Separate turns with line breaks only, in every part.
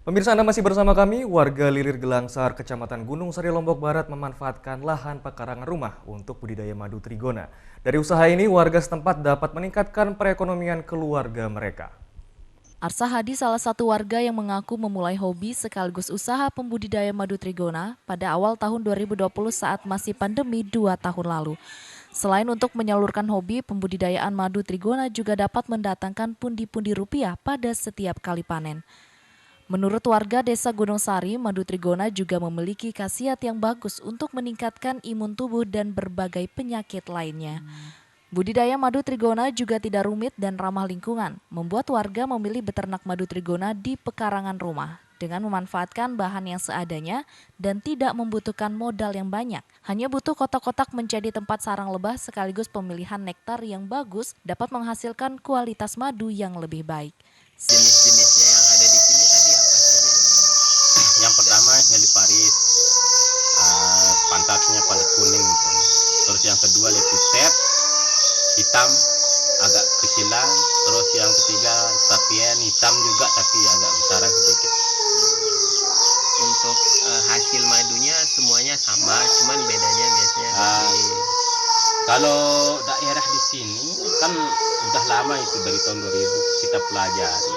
Pemirsa, Anda masih bersama kami. Warga Lilir Gelangsar, Kecamatan Gunung Sari, Lombok Barat memanfaatkan lahan pekarangan rumah untuk budidaya madu trigona. Dari usaha ini, warga setempat dapat meningkatkan perekonomian keluarga mereka.
Arsa Hadi salah satu warga yang mengaku memulai hobi sekaligus usaha pembudidaya madu trigona pada awal tahun 2020 saat masih pandemi 2 tahun lalu. Selain untuk menyalurkan hobi, pembudidayaan madu trigona juga dapat mendatangkan pundi-pundi rupiah pada setiap kali panen. Menurut warga desa Gunung Sari, madu trigona juga memiliki khasiat yang bagus untuk meningkatkan imun tubuh dan berbagai penyakit lainnya. Budidaya madu trigona juga tidak rumit dan ramah lingkungan, membuat warga memilih beternak madu trigona di pekarangan rumah dengan memanfaatkan bahan yang seadanya dan tidak membutuhkan modal yang banyak. Hanya butuh kotak-kotak menjadi tempat sarang lebah sekaligus pemilihan nektar yang bagus dapat menghasilkan kualitas madu yang lebih baik.
Jenis-jenisnya yang ada di sini tadi apa saja?
Yang pertama heliparis, pantatnya paling kuning gitu. Terus yang kedua lepiset hitam agak kecilan. Terus yang ketiga sapien hitam juga tapi agak besaran sedikit.
Untuk hasil madunya semuanya sama, cuman bedanya biasanya dari
Kalau daerah di sini kan udah lama itu dari tahun 2000 kita pelajari.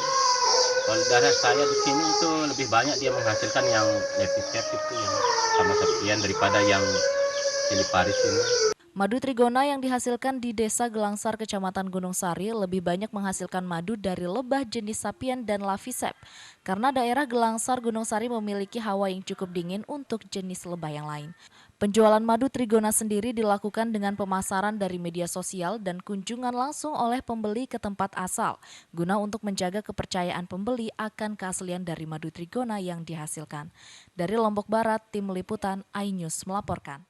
Kalau daerah saya di sini itu lebih banyak dia menghasilkan yang lepiset itu yang sama sapien daripada yang heliparis ini.
Madu trigona yang dihasilkan di Desa Gelangsar, Kecamatan Gunung Sari lebih banyak menghasilkan madu dari lebah jenis sapien dan lavisep. Karena daerah Gelangsar Gunung Sari memiliki hawa yang cukup dingin untuk jenis lebah yang lain. Penjualan madu trigona sendiri dilakukan dengan pemasaran dari media sosial dan kunjungan langsung oleh pembeli ke tempat asal, guna untuk menjaga kepercayaan pembeli akan keaslian dari madu trigona yang dihasilkan. Dari Lombok Barat, Tim Liputan iNews melaporkan.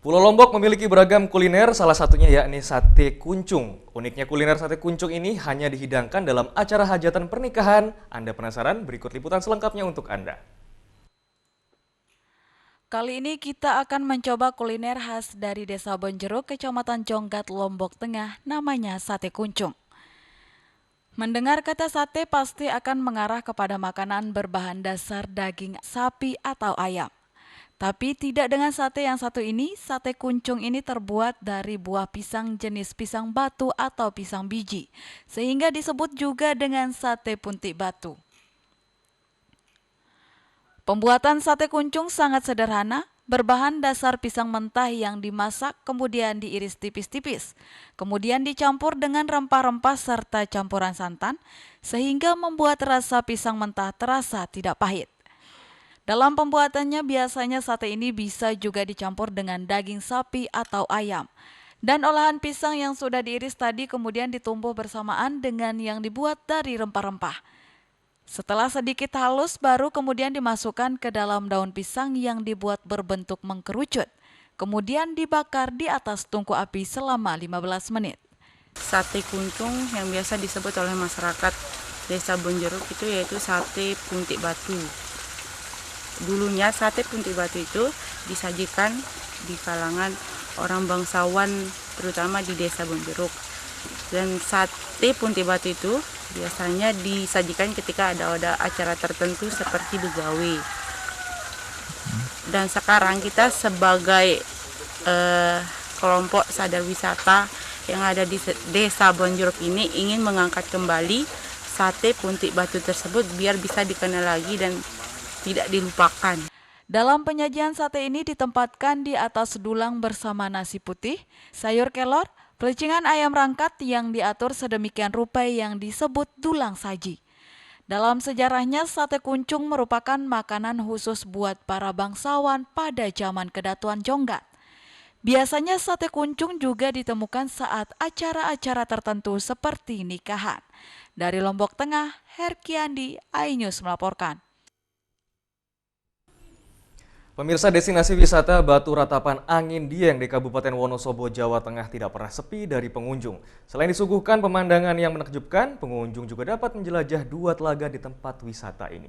Pulau Lombok memiliki beragam kuliner, salah satunya yakni sate kuncung. Uniknya kuliner sate kuncung ini hanya dihidangkan dalam acara hajatan pernikahan. Anda penasaran? Berikut liputan selengkapnya untuk Anda.
Kali ini kita akan mencoba kuliner khas dari Desa Bonjeruk, Kecamatan Jonggat, Lombok Tengah, namanya sate kuncung. Mendengar kata sate pasti akan mengarah kepada makanan berbahan dasar daging sapi atau ayam. Tapi tidak dengan sate yang satu ini, sate kuncung ini terbuat dari buah pisang jenis pisang batu atau pisang biji, sehingga disebut juga dengan sate puntik batu. Pembuatan sate kuncung sangat sederhana, berbahan dasar pisang mentah yang dimasak kemudian diiris tipis-tipis, kemudian dicampur dengan rempah-rempah serta campuran santan, sehingga membuat rasa pisang mentah terasa tidak pahit. Dalam pembuatannya biasanya sate ini bisa juga dicampur dengan daging sapi atau ayam. Dan olahan pisang yang sudah diiris tadi kemudian ditumbuk bersamaan dengan yang dibuat dari rempah-rempah. Setelah sedikit halus baru kemudian dimasukkan ke dalam daun pisang yang dibuat berbentuk mengkerucut. Kemudian dibakar di atas tungku api selama 15 menit.
Sate kuncung yang biasa disebut oleh masyarakat Desa Bonjeruk itu yaitu sate puntik batu. Dulunya sate puntik batu itu disajikan di kalangan orang bangsawan terutama di Desa Bonjeruk. Dan sate puntik batu itu biasanya disajikan ketika ada acara tertentu seperti begawe. Dan sekarang kita sebagai kelompok sadar wisata yang ada di Desa Bonjeruk ini ingin mengangkat kembali sate puntik batu tersebut biar bisa dikenal lagi dan tidak dilupakan.
Dalam penyajian sate ini ditempatkan di atas dulang bersama nasi putih, sayur kelor, pelecingan ayam rangkat yang diatur sedemikian rupa yang disebut dulang saji. Dalam sejarahnya, sate kuncung merupakan makanan khusus buat para bangsawan pada zaman Kedatuan Jonggat. Biasanya sate kuncung juga ditemukan saat acara-acara tertentu seperti nikahan. Dari Lombok Tengah, Herkiandi, iNews melaporkan.
Pemirsa, destinasi wisata Batu Ratapan Angin Dieng di Kabupaten Wonosobo, Jawa Tengah tidak pernah sepi dari pengunjung. Selain disuguhkan pemandangan yang menakjubkan, pengunjung juga dapat menjelajah 2 telaga di tempat wisata ini.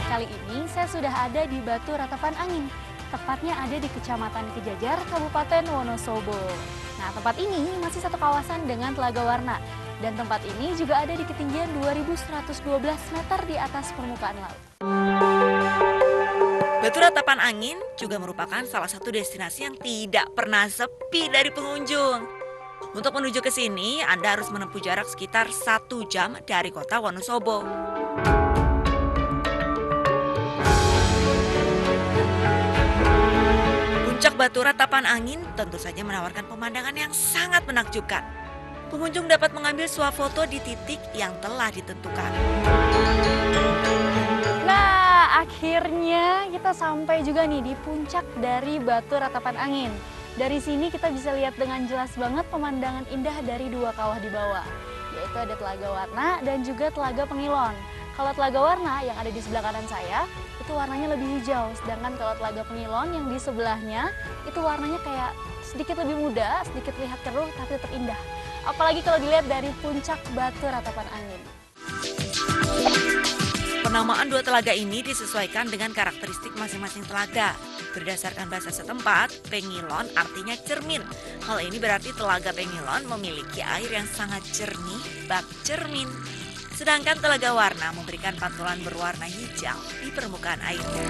Kali ini saya sudah ada di Batu Ratapan Angin. tepatnya ada di Kecamatan Kejajar, Kabupaten Wonosobo. Nah, tempat ini masih satu kawasan dengan Telaga Warna. Dan tempat ini juga ada di ketinggian 2112 meter di atas permukaan laut.
Batu Ratapan Angin juga merupakan salah satu destinasi yang tidak pernah sepi dari pengunjung. Untuk menuju ke sini, Anda harus menempuh jarak sekitar 1 jam dari kota Wonosobo. Puncak Batu Ratapan Angin tentu saja menawarkan pemandangan yang sangat menakjubkan. Pengunjung dapat mengambil swafoto di titik yang telah ditentukan.
Nah, akhirnya kita sampai juga nih di puncak dari Batu Ratapan Angin. Dari sini kita bisa lihat dengan jelas banget pemandangan indah dari dua kawah di bawah, yaitu ada Telaga Warna dan juga Telaga Pengilon. Kalau Telaga Warna yang ada di sebelah kanan saya, itu warnanya lebih hijau, sedangkan kalau Telaga Pengilon yang di sebelahnya, itu warnanya kayak sedikit lebih muda, sedikit terlihat keruh, tapi tetap indah. Apalagi kalau dilihat dari puncak Batu Ratapan Angin.
Penamaan dua telaga ini disesuaikan dengan karakteristik masing-masing telaga. Berdasarkan bahasa setempat, Pengilon artinya cermin. Hal ini berarti Telaga Pengilon memiliki air yang sangat jernih, bak cermin. Sedangkan Telaga Warna memberikan pantulan berwarna hijau di permukaan airnya.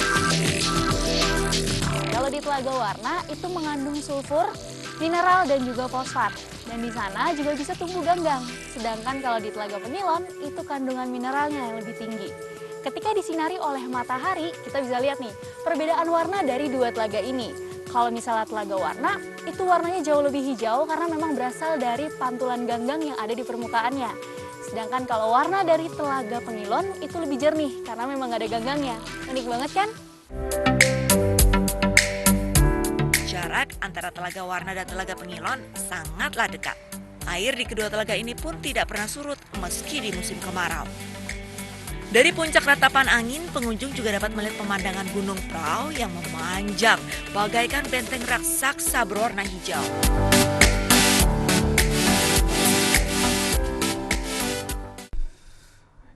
Kalau di Telaga Warna itu mengandung sulfur, mineral dan juga fosfat. Dan di sana juga bisa tumbuh ganggang. Sedangkan kalau di Telaga Pengilon itu kandungan mineralnya yang lebih tinggi. Ketika disinari oleh matahari, kita bisa lihat nih perbedaan warna dari dua telaga ini. Kalau misalnya Telaga Warna, itu warnanya jauh lebih hijau karena memang berasal dari pantulan ganggang yang ada di permukaannya. Sedangkan kalau warna dari Telaga Pengilon itu lebih jernih karena memang nggak ada ganggangnya. Unik banget kan?
Jarak antara Telaga Warna dan Telaga Pengilon sangatlah dekat. Air di kedua telaga ini pun tidak pernah surut meski di musim kemarau. Dari puncak Ratapan Angin, pengunjung juga dapat melihat pemandangan Gunung Prau yang memanjang bagaikan benteng raksasa berwarna hijau.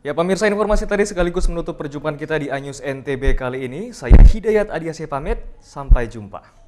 Ya pemirsa, informasi tadi sekaligus menutup perjumpaan kita di iNews NTB kali ini. Saya Hidayat Adiasya pamit, sampai jumpa.